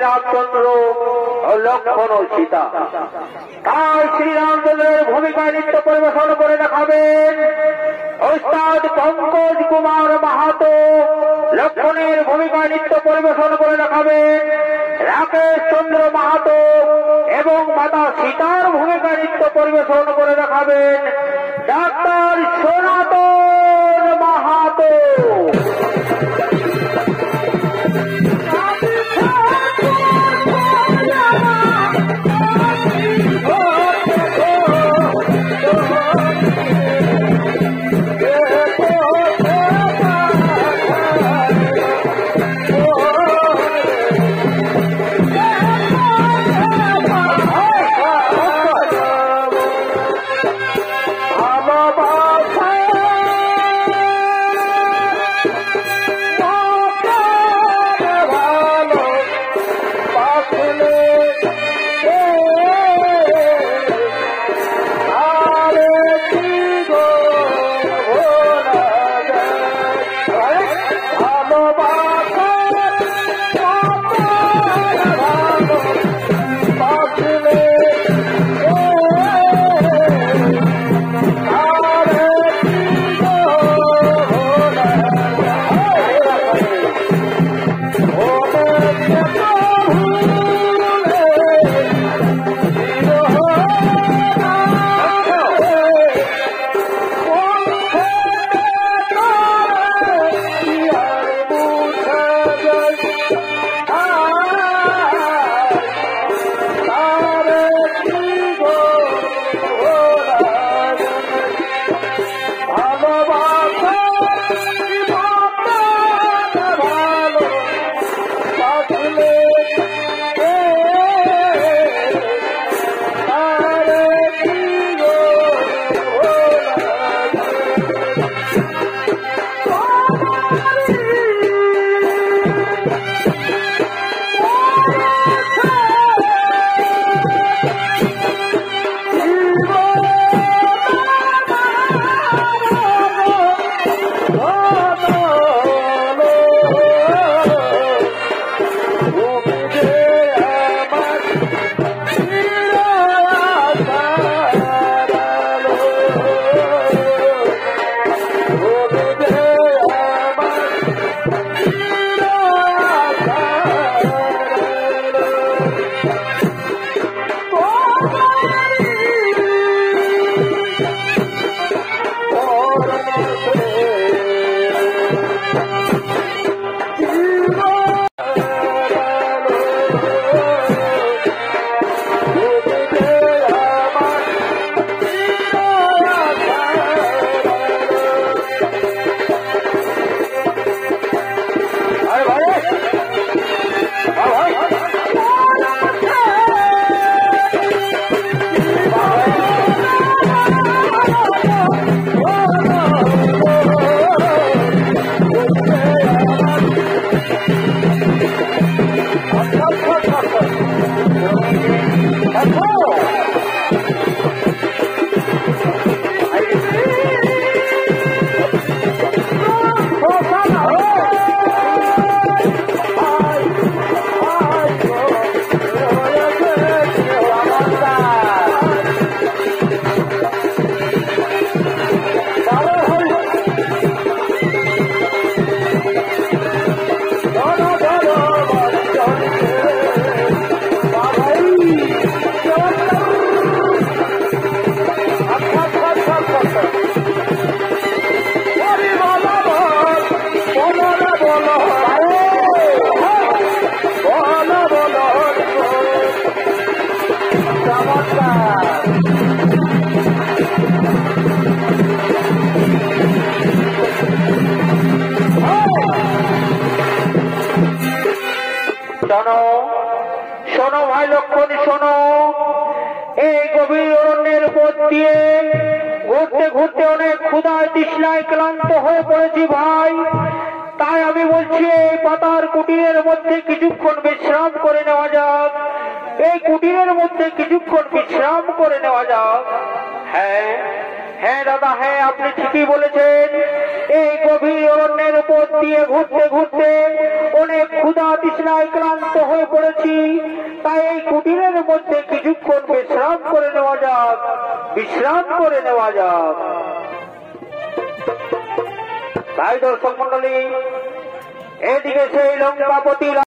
রামচন্দ্র ও লক্ষ্মণ ও সীতা। তাই শ্রীরামচন্দ্রের ভূমিকায় নৃত্য পরিবেশন করে দেখাবেন ওস্তাদ পঙ্কজ কুমার মাহাতো। লক্ষ্মণের ভূমিকায় নৃত্য পরিবেশন করে দেখাবেন রাকেশ চন্দ্র মাহাতো এবং মাতা সীতার ভূমিকায় নৃত্য পরিবেশন করে দেখাবেন ডাক্তার সনাতন মাহাতো। শোনো শোনো ভাই লক্ষণ, শোনো, এই গভীর অরণ্যের পথ দিয়ে ঘুরতে ঘুরতে অনেক ক্ষুধায় তৃষ্ণায় ক্লান্ত হয়ে পড়েছি ভাই। তাই আমি বলছি এই পাতার কুটিরের মধ্যে কিছুক্ষণ বিশ্রাম করে নেওয়া যাক, এই কুটিরের মধ্যে কিছুক্ষণ বিশ্রাম করে নেওয়া যাক। হ্যাঁ হ্যাঁ দাদা, হ্যাঁ আপনি ঠিকই বলেছেন। এই গভীর অরণ্যের উপর দিয়ে ঘুরতে ঘুরতে অনেক ক্ষুধা তৃষ্ণায় ক্লান্ত হয়ে পড়েছি। তাই এই কুটিরের মধ্যে কিছুক্ষণ বিশ্রাম করে নেওয়া যাক, বিশ্রাম করে নেওয়া যাক। তাই দর্শক মন্ডলী, এদিকে সেই লঙ্কাপতি